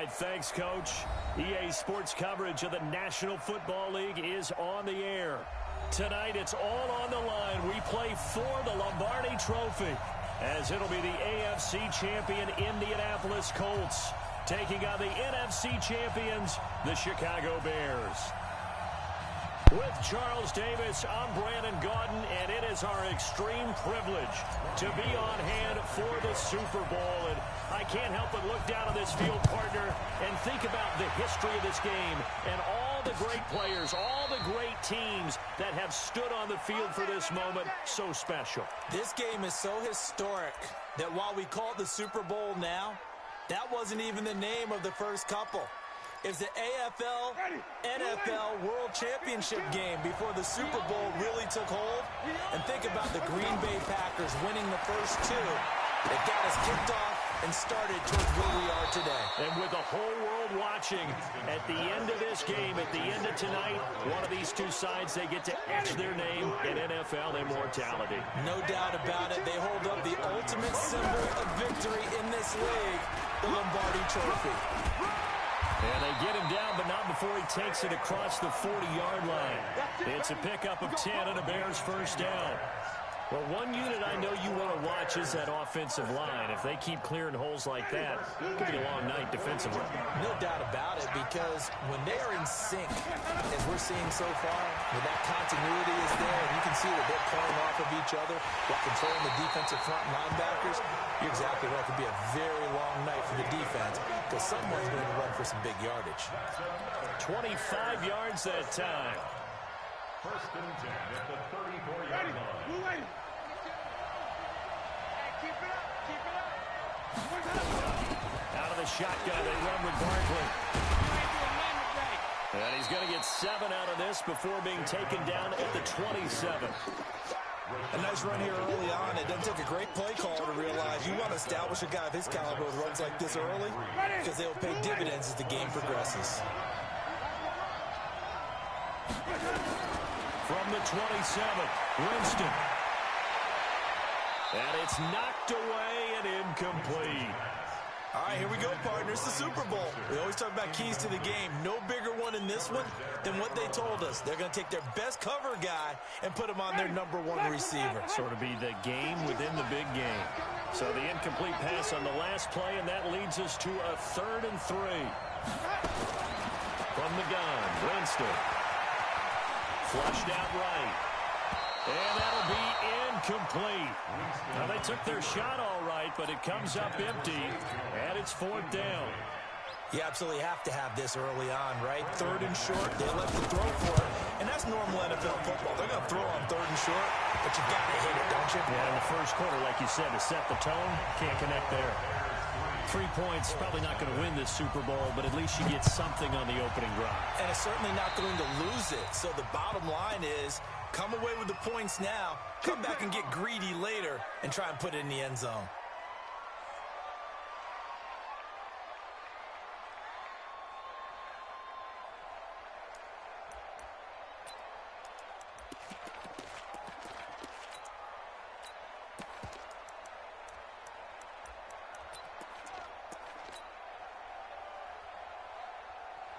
right, thanks, Coach. EA Sports coverage of the National Football League is on the air. Tonight, it's all on the line. We play for the Lombardi Trophy, as it'll be the AFC champion Indianapolis Colts taking on the NFC champions, the Chicago Bears. With Charles Davis, I'm Brandon Gaudin, and it is our extreme privilege to be on hand for the Super Bowl. And I can't help but look down on this field, partner, and think about the history of this game and all the great players, all the great teams that have stood on the field for this moment. So special. This game is so historic that while we call it the Super Bowl now, that wasn't even the name of the first couple. It's the AFL, NFL World Championship game before the Super Bowl really took hold. And think about the Green Bay Packers winning the first two. It got us kicked off and started towards where we are today. And with the whole world watching, at the end of this game, at the end of tonight, one of these two sides, they get to etch their name in NFL immortality. No doubt about it. They hold up the ultimate symbol of victory in this league, the Lombardi Trophy. And they get him down, but not before he takes it across the 40-yard line. It's a pickup of 10 and a Bears first down. Well, one unit I know you want to watch is that offensive line. If they keep clearing holes like that, it could be a long night defensively. No doubt about it, because when they are in sync, as we're seeing so far, when that continuity is there, and you can see that they're playing off of each other while controlling the defensive front linebackers, you're exactly right. It could be a very long night for the defense, because someone's going to run for some big yardage. 25 yards that time. First and 10 at the 34-yard line. Out of the shotgun, they run with Barkley. And he's going to get 7 out of this before being taken down at the 27. A nice run here early on. It doesn't take a great play call to realize you want to establish a guy of his caliber with runs like this early, because they will pay dividends as the game progresses. From the 27, Winston. And it's knocked away and incomplete. All right, here we go, partners. The Super Bowl. We always talk about keys to the game. No bigger one in this one than what they told us. They're going to take their best cover guy and put him on their #1 receiver. Sort of be the game within the big game. So the incomplete pass on the last play, and that leads us to a 3rd and 3. From the gun, Winston. Flushed out right. And that'll be incomplete. Now, they took their shot all right, but it comes up empty, and it's 4th down. You absolutely have to have this early on, right? 3rd and short, they left the throw for it, and that's normal NFL football. They're going to throw on 3rd and short, but you got to hit it, don't you? Yeah, in the first quarter, like you said, to set the tone, can't connect there. 3 points, probably not going to win this Super Bowl, but at least you get something on the opening drive. And it's certainly not going to lose it. So the bottom line is, come away with the points now, come back and get greedy later, and try and put it in the end zone.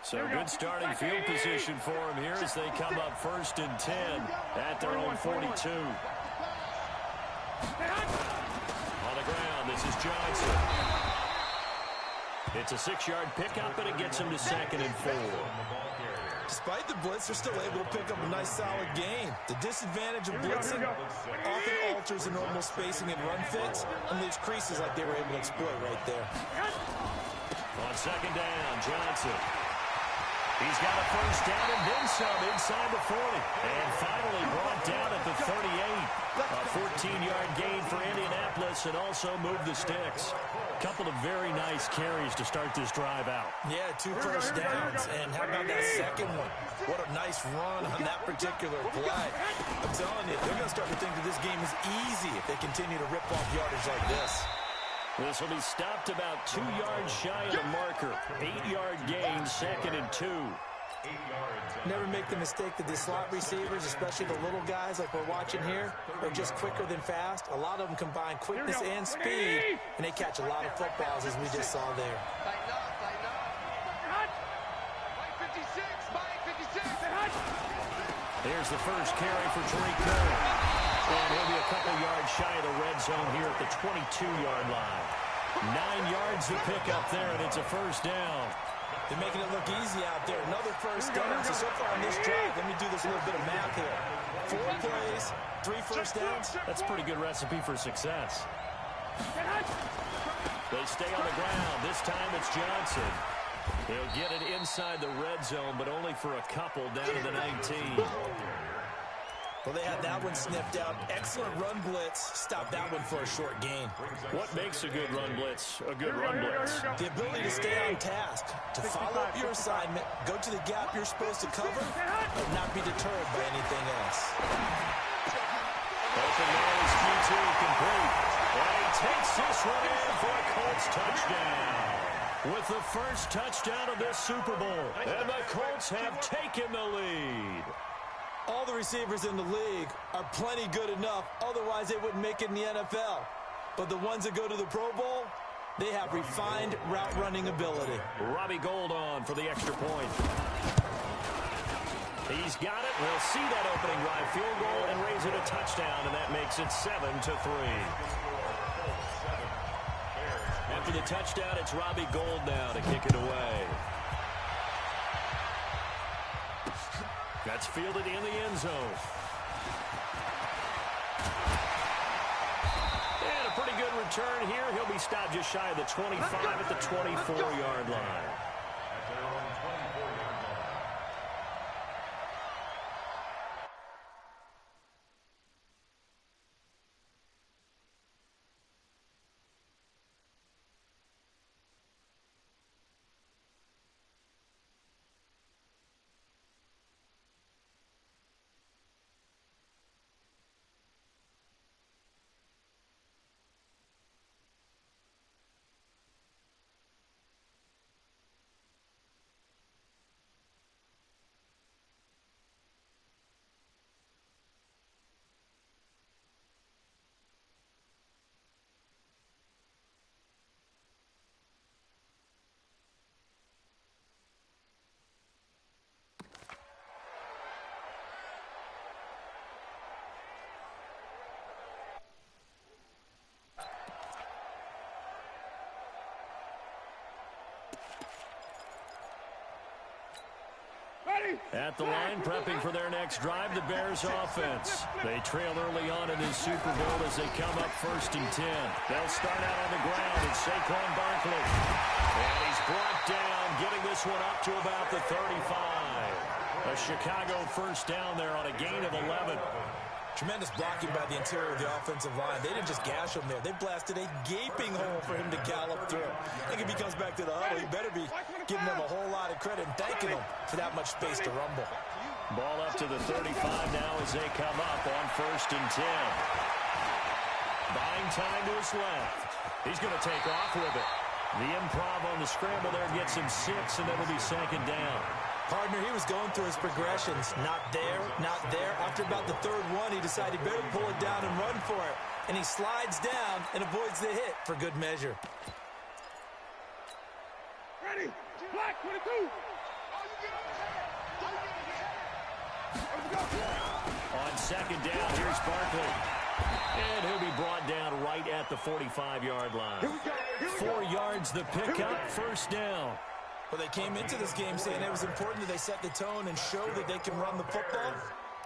So good starting field position for them here as they come up 1st and 10 at their own 42. On the ground, this is Johnson. It's a 6-yard pickup, and it gets him to 2nd and 4. Despite the blitz, they're still able to pick up a nice, solid gain. The disadvantage of blitzing often alters the normal spacing and run fits and leaves creases like they were able to exploit right there. On 2nd down, Johnson. He's got a 1st down and then some inside the 40. And finally brought down at the 38. A 14-yard gain for Indianapolis and also moved the sticks. Couple of very nice carries to start this drive out. Yeah, 2 first downs. And how about that second one? What a nice run on that particular play. I'm telling you, they're going to start to think that this game is easy if they continue to rip off yardage like this. This will be stopped about 2 yards shy of the marker. 8-yard gain, 2nd and 2. Never make the mistake that the slot receivers, especially the little guys like we're watching here, are just quicker than fast. A lot of them combine quickness and speed, and they catch a lot of footballs as we just saw there. Here's the first carry for Tariq Cohen. And he'll be a couple yards shy of the red zone here at the 22-yard line. 9 yards to pick up there, and it's a first down. They're making it look easy out there. Another first down. So far on this drive, let me do this little bit of math here. 4 plays, 3 first downs. That's a pretty good recipe for success. They stay on the ground. This time it's Johnson. He'll get it inside the red zone, but only for a couple down to the 19. Well, they had that one sniffed out. Excellent run blitz. Stop that one for a short gain. What makes a good run blitz a good run blitz? The ability to stay on task, to follow up your assignment, go to the gap you're supposed to cover, and not be deterred by anything else. Open nose, Q2 complete. And he takes this one in for a Colts touchdown. With the first touchdown of this Super Bowl. And the Colts have taken the lead. All the receivers in the league are plenty good enough. Otherwise, they wouldn't make it in the NFL. But the ones that go to the Pro Bowl, they have refined route running ability. Robbie Gould on for the extra point. He's got it. We'll see that opening drive field goal and raise it a touchdown, and that makes it 7-3. After the touchdown, it's Robbie Gould now to kick it away. That's fielded in the end zone. And a pretty good return here. He'll be stopped just shy of the 25 at the 24-yard line. At the line, prepping for their next drive, the Bears offense. They trail early on in this Super Bowl as they come up 1st and 10. They'll start out on the ground. It's Saquon Barkley. And he's brought down, getting this one up to about the 35. A Chicago first down there on a gain of 11. Tremendous blocking by the interior of the offensive line. They didn't just gash him there. They blasted a gaping hole for him to gallop through. I think if he comes back to the huddle, he better be giving them a whole lot of credit and thanking them for that much space to rumble. Ball up to the 35 now as they come up on 1st and 10. Buying time to his left. He's going to take off with it. The improv on the scramble there gets him 6, and that'll be 2nd down. Partner, he was going through his progressions. Not there, not there. After about the 3rd one, he decided he better pull it down and run for it. And he slides down and avoids the hit for good measure. Ready, black 22. On 2nd down, here's Barkley. And he'll be brought down right at the 45-yard line. 4 yards the pickup, 1st down. Well, they came into this game saying it was important that they set the tone and show that they can run the football.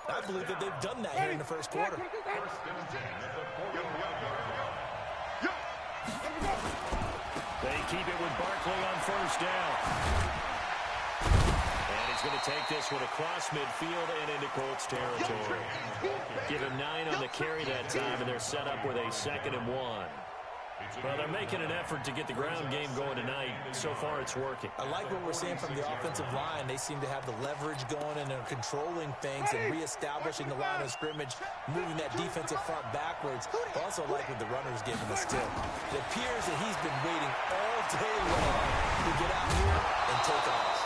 I believe that they've done that here in the 1st quarter. They keep it with Barkley on 1st down. And he's going to take this one across midfield and into Colts territory. Give him 9 on the carry that time, and they're set up with a 2nd and 1. Well, they're making an effort to get the ground game going tonight. So far, it's working. I like what we're seeing from the offensive line. They seem to have the leverage going, and they're controlling things and reestablishing the line of scrimmage, moving that defensive front backwards. I also like what the runner's giving us, too. It appears that he's been waiting all day long to get out here and take off.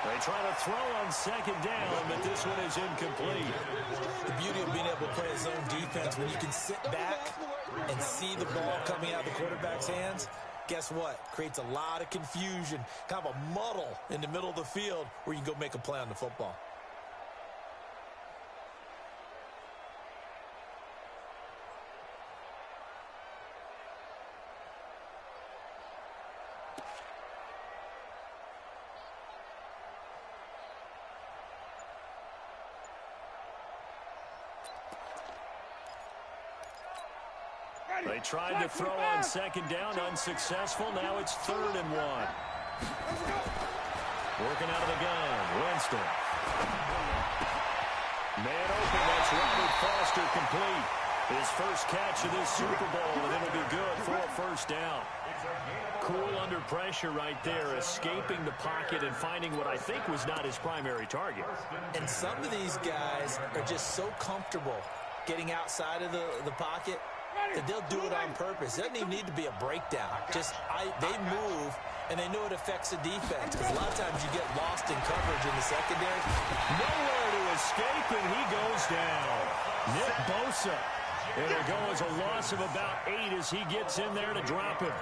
They try to throw on 2nd down, but this one is incomplete. The beauty of being able to play a zone defense when you can sit back and see the ball coming out of the quarterback's hands, guess what? Creates a lot of confusion, kind of a muddle in the middle of the field where you can go make a play on the football. They tried to throw on second down, unsuccessful. Now it's 3rd and 1. Working out of the gun, Winston. Man open, that's Robert Foster complete. His first catch of this Super Bowl, and it'll be good for a first down. Cool under pressure right there, escaping the pocket and finding what I think was not his primary target. And some of these guys are just so comfortable getting outside of the pocket that they'll do it on purpose. It doesn't even need to be a breakdown. They move, and they know it affects the defense. Because a lot of times you get lost in coverage in the secondary. Nowhere to escape, and he goes down. Nick Bosa. It'll go as a loss of about 8 as he gets in there to drop him.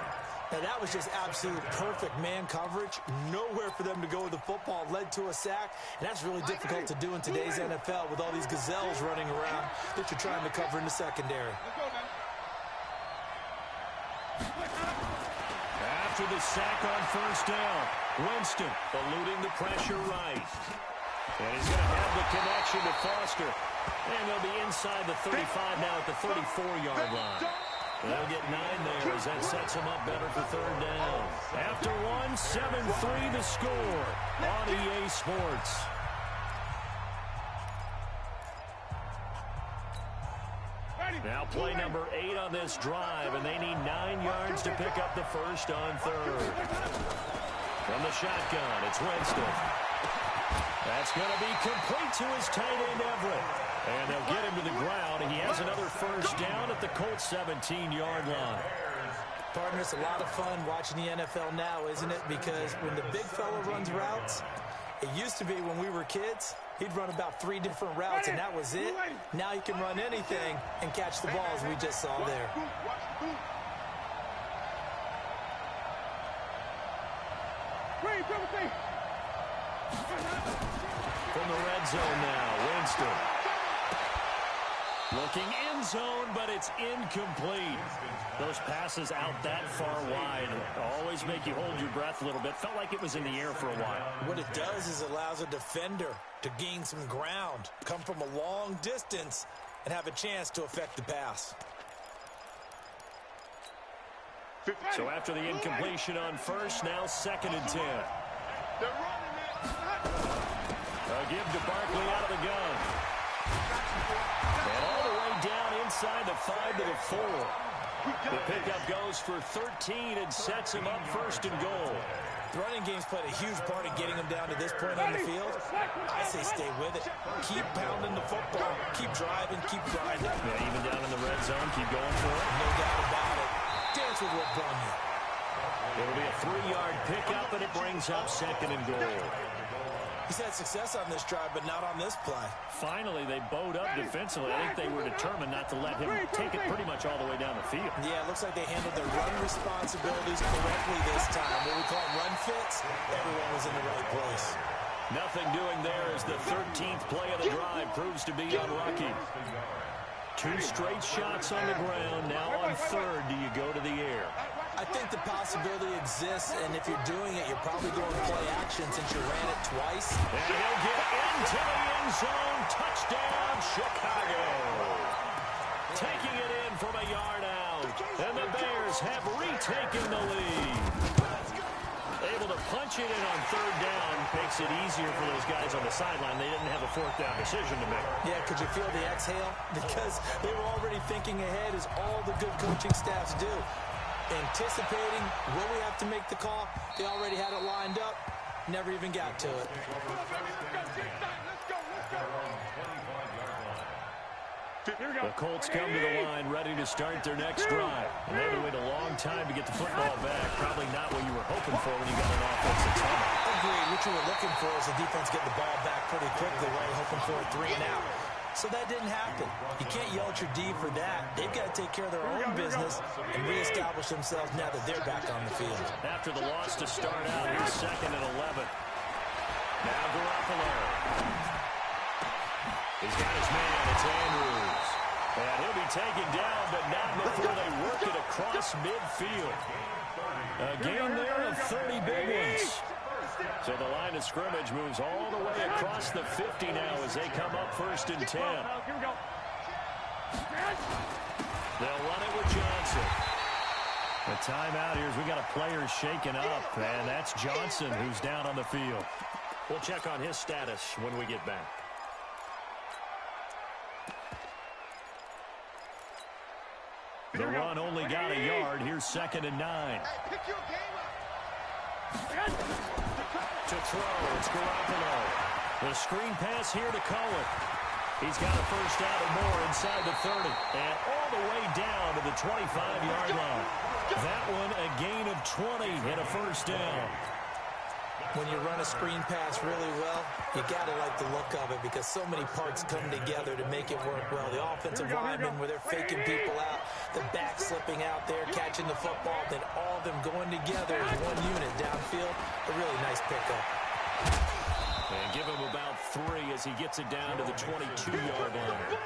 Now, that was just absolute perfect man coverage. Nowhere for them to go with the football. Led to a sack, and that's really difficult to do in today's NFL with all these gazelles running around that you're trying to cover in the secondary. After the sack on first down, Winston eluding the pressure right. And he's going to have the connection to Foster. And they'll be inside the 35 now at the 34-yard line. They'll get 9 there as that sets them up better for 3rd down. After 1, 7-3 the score on EA Sports. Now play number 8 on this drive, and they need 9 yards to pick up the first on 3rd. From the shotgun, it's Winston. That's going to be complete to his tight end, Everett. And they'll get him to the ground. He has another first down at the Colts 17-yard line. Partner, it's a lot of fun watching the NFL now, isn't it? Because when the big fella runs routes, it used to be when we were kids, he'd run about 3 different routes, and that was it. Now he can run anything and catch the ball, as we just saw there. From the red zone now, Winston. Looking end zone, but it's incomplete. Those passes out that far wide always make you hold your breath a little bit. Felt like it was in the air for a while. What it does is it allows a defender to gain some ground, come from a long distance, and have a chance to affect the pass. So after the incompletion on first, now 2nd and 10. A give to Barkley out of the gun. And all the way down inside the 5 to the 4. The pickup goes for 13 and sets him up 1st and goal. The running game's played a huge part in getting them down to this point on the field. I say stay with it. Keep pounding the football. Keep driving. Keep grinding. Yeah, even down in the red zone, keep going for it. No doubt about it. Dance with what brung you. It'll be a 3-yard pickup, and it brings up 2nd and goal. He's had success on this drive, but not on this play. Finally, they bowed up defensively. I think they were determined not to let him take it pretty much all the way down the field. Yeah, it looks like they handled their run responsibilities correctly this time. What we call run fits, everyone was in the right place. Nothing doing there as the 13th play of the drive proves to be unlucky. 2 straight shots on the ground. Now on 3rd, do you go to the air? I think the possibility exists, and if you're doing it, you're probably going to play action since you ran it twice. And he'll get into the end zone. Touchdown, Chicago. Taking it in from a yard out. And the Bears have retaken the lead. Able to punch it in on 3rd down. Makes it easier for those guys on the sideline. They didn't have a 4th down decision to make. Yeah, could you feel the exhale? Because they were already thinking ahead, as all the good coaching staffs do. Anticipating, will we have to make the call? They already had it lined up. Never even got to it. The Colts come to the line ready to start their next drive. And they had to wait a long time to get the football back. Probably not what you were hoping for when you got an offensive tunnel. Agreed. What you were looking for is the defense getting the ball back pretty quickly, right? Hoping for a 3 and out. So that didn't happen. You can't yell at your D for that. They've got to take care of their own business and reestablish themselves now that they're back on the field. After the loss to start out, here's 2nd and 11. Now Garoppolo. He's got his man. It's Andrews. And he'll be taken down, but not before they work it across midfield. A game there of 30 big ones. So the line of scrimmage moves all the way across the 50 now as they come up 1st and 10. They'll run it with Johnson. The timeout here is we got a player shaken up, and that's Johnson who's down on the field. We'll check on his status when we get back. The run only got a yard. Here's 2nd and 9. To throw, it's Garoppolo. The screen pass here to Cohen. He's got a first down and more inside the 30. And all the way down to the 25-yard line. That one a gain of 20 and a first down. When you run a screen pass really well, you got to like the look of it because so many parts come together to make it work well. The offensive linemen where they're faking people out, the back slipping out there, catching the football, then all of them going together as one unit downfield. A really nice pickup. And give him about 3 as he gets it down to the 22-yard line.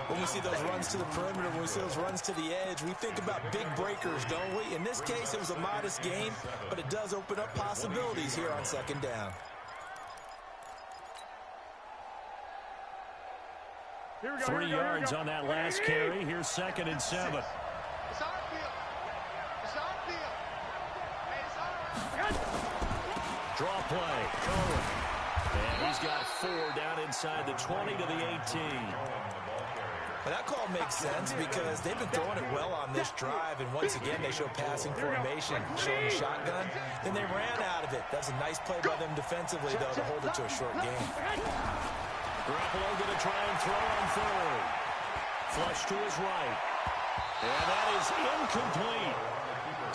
When we see those runs to the perimeter, when we see those runs to the edge, we think about big breakers, don't we? In this case, it was a modest gain, but it does open up possibilities here on 2nd down. Here we go, 3 yards on that last carry. Here's 2nd and 7. It's our field. It's our field. Hey, it's our... Draw play. Cohen. And he's got 4 down inside the 20 to the 18. Well, that call makes sense because they've been throwing it well on this drive, and once again they show passing formation, showing the shotgun. Then they ran out of it. That's a nice play by them defensively, though, to hold it to a short game. Garoppolo going to try and throw on 3rd. Flush to his right. And that is incomplete.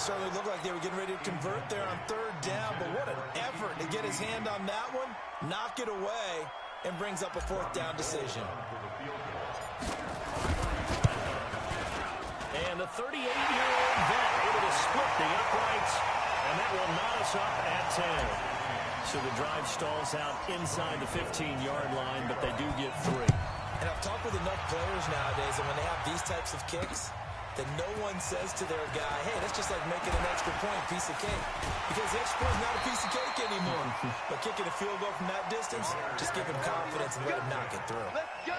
Certainly looked like they were getting ready to convert there on 3rd down, but what an effort to get his hand on that one, knock it away, and brings up a 4th down decision. And the 38-year-old vet able to split the uprights, and that will knot us up at 10. So the drive stalls out inside the 15-yard line, but they do get 3. And I've talked with enough players nowadays, and when they have these types of kicks, that no one says to their guy, hey, that's just like making an extra point, piece of cake. Because the extra point is not a piece of cake anymore. But kicking a field goal from that distance, just give him confidence and let him knock it through. Let's go!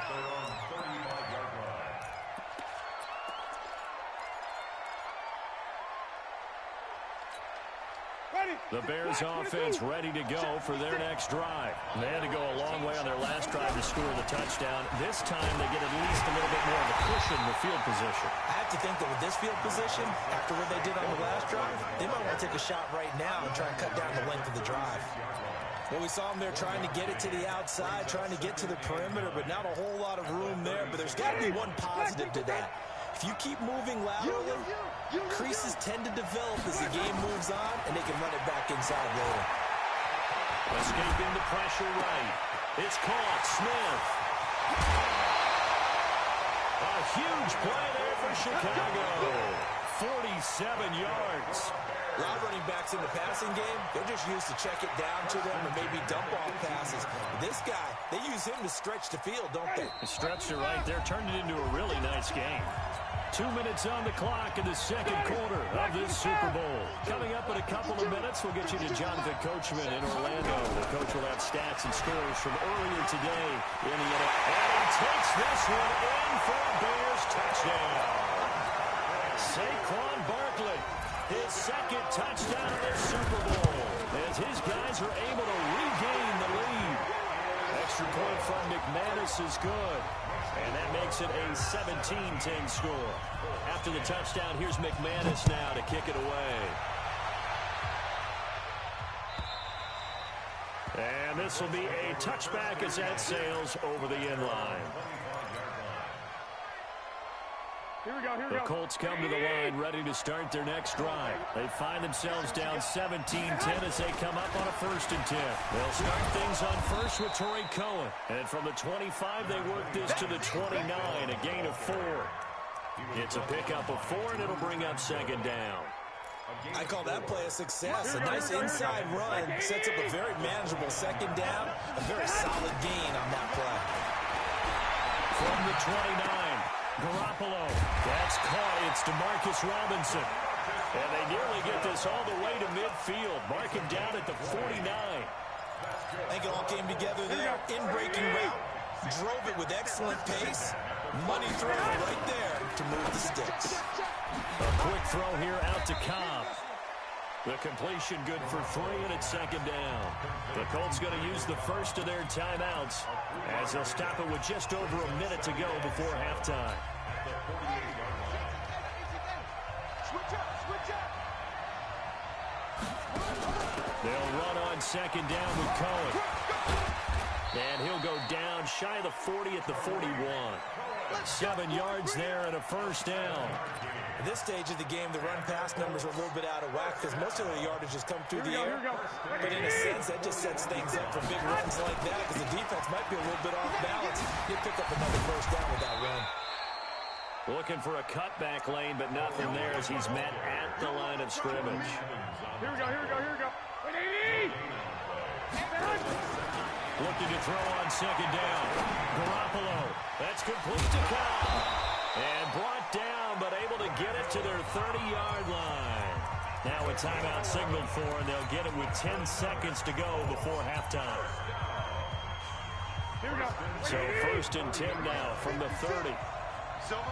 The Bears offense ready to go for their next drive. They had to go a long way on their last drive to score the touchdown. This time they get at least a little bit more of a cushion with field position. I have to think that with this field position, after what they did on the last drive, they might want to take a shot right now and try and cut down the length of the drive. Well, we saw them there trying to get it to the outside, trying to get to the perimeter, but not a whole lot of room there. But there's got to be one positive to that. If you keep moving laterally, creases tend to develop as the game moves on, and they can run it back inside later. Escaping the pressure right. It's caught. Smith. A huge play there for Chicago. 47 yards. A lot of running backs in the passing game, they're just used to check it down to them or maybe dump off passes. This guy, they use him to stretch the field, don't they? Stretched it right there, turned it into a really nice game. 2 minutes on the clock in the 2nd quarter of this Super Bowl. Coming up in a couple of minutes, we'll get you to Jonathan Coachman in Orlando. The coach will have stats and scores from earlier today in the NFL. And he takes this one in for a Bears touchdown. Saquon Barkley, his 2nd touchdown of this Super Bowl, as his guys are able to regain the lead. Extra point from McManus is good. And that makes it a 17-10 score. After the touchdown, here's McManus now to kick it away. And this will be a touchback as that sails over the end line. The Colts come to the line ready to start their next drive. They find themselves down 17-10 as they come up on a 1st and 10. They'll start things on first with Torrey Cohen. And from the 25, they work this to the 29, a gain of 4. It's a pickup of 4, and it'll bring up 2nd down. I call that play a success. A nice inside run sets up a very manageable 2nd down. A very solid gain on that play. From the 29, Garoppolo. That's caught. It's DeMarcus Robinson. And they nearly get this all the way to midfield. Mark him down at the 49. I think it all came together there. In-breaking route. Drove it with excellent pace. Money throw right there to move the sticks. A quick throw here out to Cobb. The completion good for 3, and it's 2nd down. The Colts going to use the first of their timeouts as they'll stop it with just over a minute to go before halftime. They'll run on 2nd down with Cohen. And he'll go down shy of the 40 at the 41. 7 yards there and a 1st down. At this stage of the game, the run-pass numbers are a little bit out of whack because most of the yardage has come through the air. But in a sense, that just sets things up for big runs like that because the defense might be a little bit off balance. You pick up another 1st down with that run. Looking for a cutback lane, but nothing there as he's met at the line of scrimmage. Here we go. Looking to throw on 2nd down. Garoppolo. That's complete to Cobb. And brought down, but able to get it to their 30-yard line. Now a timeout signaled for, and they'll get it with 10 seconds to go before halftime. Here we go. So 1st and 10 now from the 30. Silver.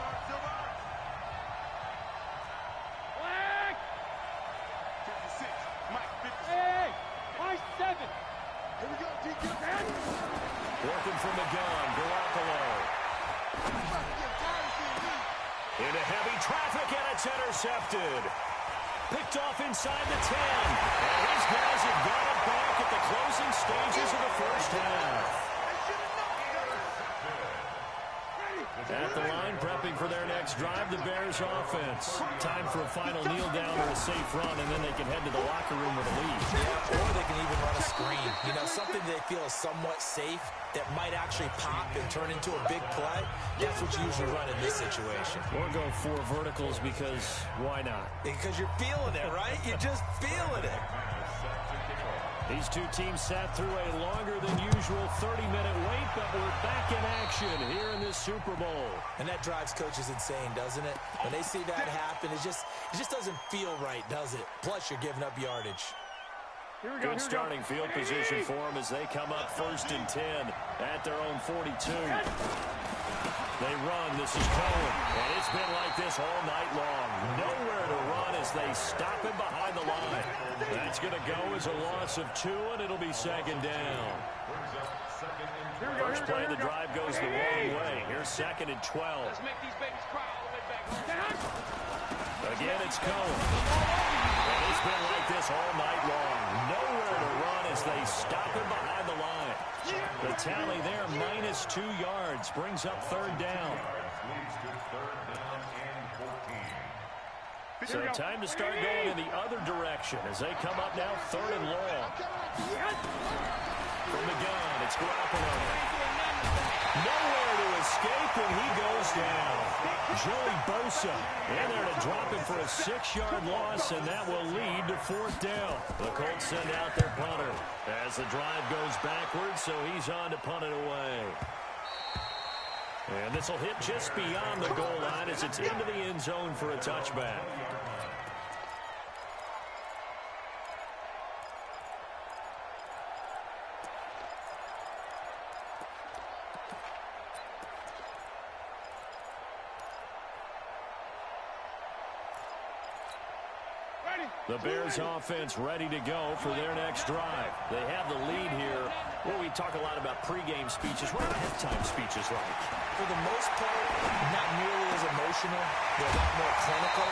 Black. 56. Mike, 56. Hey, Mike 7. Here we go, DQ. Working from the gun, Garoppolo. Into heavy traffic, and it's intercepted. Picked off inside the 10. And these guys have got it back at the closing stages of the 1st half. At the line, prepping for their next drive, the Bears offense. Time for a final kneel down or a safe run, and then they can head to the locker room with a lead. Yeah, or they can even run a screen. You know, something they feel is somewhat safe that might actually pop and turn into a big play. That's what you usually run in this situation. Or go 4 verticals because why not? Because you're feeling it, right? You're just feeling it. These two teams sat through a longer than usual 30-minute wait, but we're back in action here in this Super Bowl. And that drives coaches insane, doesn't it? When they see that happen, it just doesn't feel right, does it? Plus, you're giving up yardage. Good starting field position for them as they come up 1st and 10 at their own 42. They run. This is Cohen. And it's been like this all night long. Nowhere to run as they stop him behind the line. That's going to go as a loss of 2, and it'll be 2nd down. First play of the drive goes the wrong way. Here's 2nd and 12. Let's make these babies cry all the way back. Again, it's Cohen. And it's been like this all night long. Nowhere to run as they stop him behind the line. The tally there, -2 yards, brings up 3rd down. So time to start going in the other direction as they come up now 3rd and long. From the gun, it's Garoppolo. Nowhere to escape, and he goes down. Joey Bosa in there to drop him for a 6-yard loss, and that will lead to 4th down. The Colts send out their punter as the drive goes backwards, so he's on to punt it away. And this will hit just beyond the goal line as it's into the end zone for a touchback. The Bears offense ready to go for their next drive. They have the lead here. Well, we talk a lot about pregame speeches. What are halftime speeches like? For the most part, not nearly as emotional. They're a lot more clinical.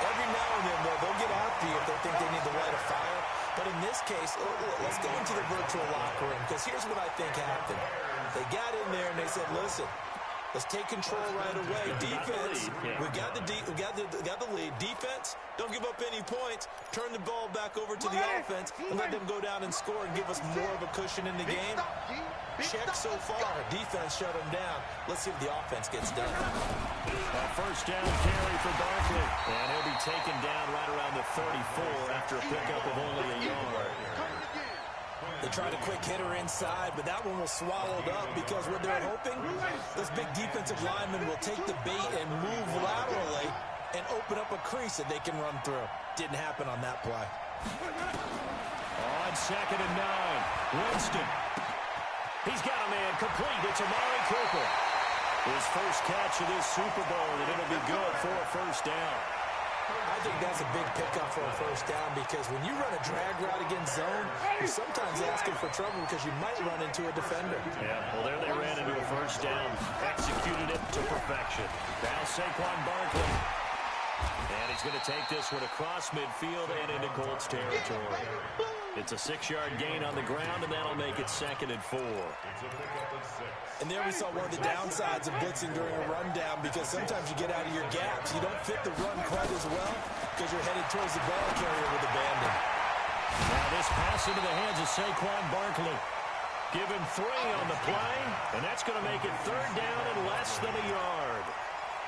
Every now and then, they'll get after you if they think they need to light a fire. But in this case, let's go into the virtual locker room because here's what I think happened. They got in there and they said, listen, Let's take control right away. Defense, we got the lead. Defense, don't give up any points. Turn the ball back over to the offense and let them go down and score and give us more of a cushion in the game. Check so far. Defense shut them down. Let's see if the offense gets done. A first down carry for Barkley. And he'll be taken down right around the 34 after a pickup of only a yard. They tried a quick hitter inside, but that one was swallowed up because what they're hoping, this big defensive lineman will take the bait and move laterally and open up a crease that they can run through. Didn't happen on that play. On 2nd and 9, Winston. He's got a man complete. It's Amari Cooper. His first catch of this Super Bowl, and it'll be good for a first down. I think that's a big pickup for a first down because when you run a drag route against zone, you're sometimes asking for trouble because you might run into a defender. Yeah, well, there they ran into a first down. Executed it to perfection. Now Saquon Barkley. And he's going to take this one across midfield and into Colts territory. It's a 6-yard gain on the ground, and that'll make it 2nd and 4. And there we saw one of the downsides of blitzing during a rundown because sometimes you get out of your gaps. You don't fit the run quite as well because you're headed towards the ball carrier with abandon. Now this pass into the hands of Saquon Barkley. Give him 3 on the play, and that's going to make it 3rd down and less than a yard.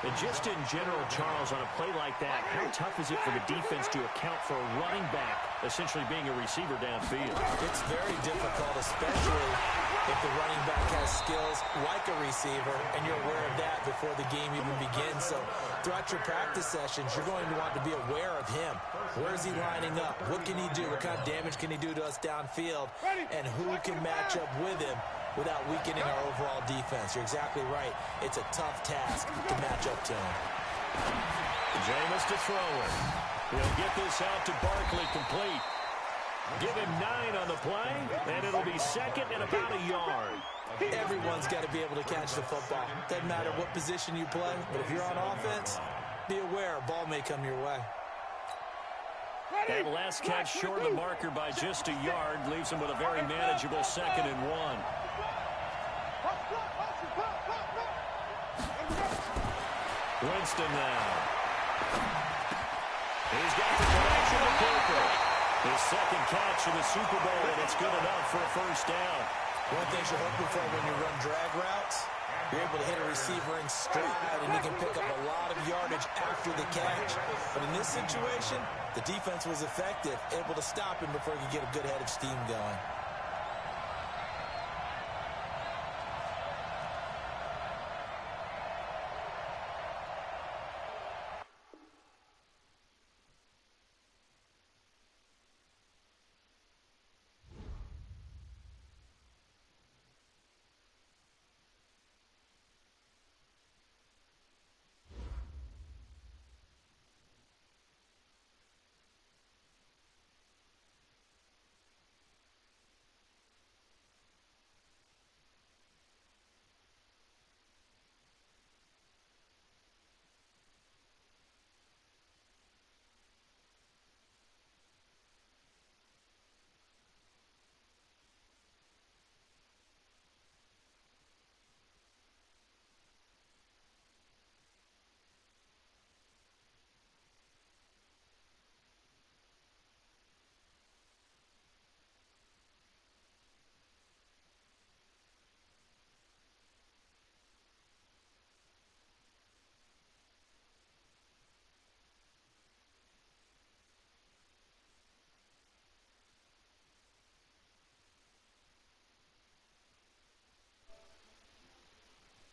And just in general, Charles, on a play like that, how tough is it for the defense to account for a running back essentially being a receiver downfield? It's very difficult, especially if the running back has skills like a receiver, and you're aware of that before the game even begins. So throughout your practice sessions, you're going to want to be aware of him. Where is he lining up? What can he do? What kind of damage can he do to us downfield? And who can match up with him without weakening our overall defense? You're exactly right. It's a tough task to match up to him. Jameis to throw it. He'll get this out to Barkley complete. Give him 9 on the play, and it'll be 2nd and about a yard. Everyone's got to be able to catch the football. Doesn't matter what position you play, but if you're on offense, be aware a ball may come your way. That last catch short of the marker by just a yard leaves him with a very manageable 2nd and 1. Winston now. He's got the connection to Cooper. His 2nd catch of the Super Bowl, and it's good enough for a first down. One thing you're hoping for when you run drag routes, you're able to hit a receiver in stride, and he can pick up a lot of yardage after the catch. But in this situation, the defense was effective, able to stop him before he could get a good head of steam going.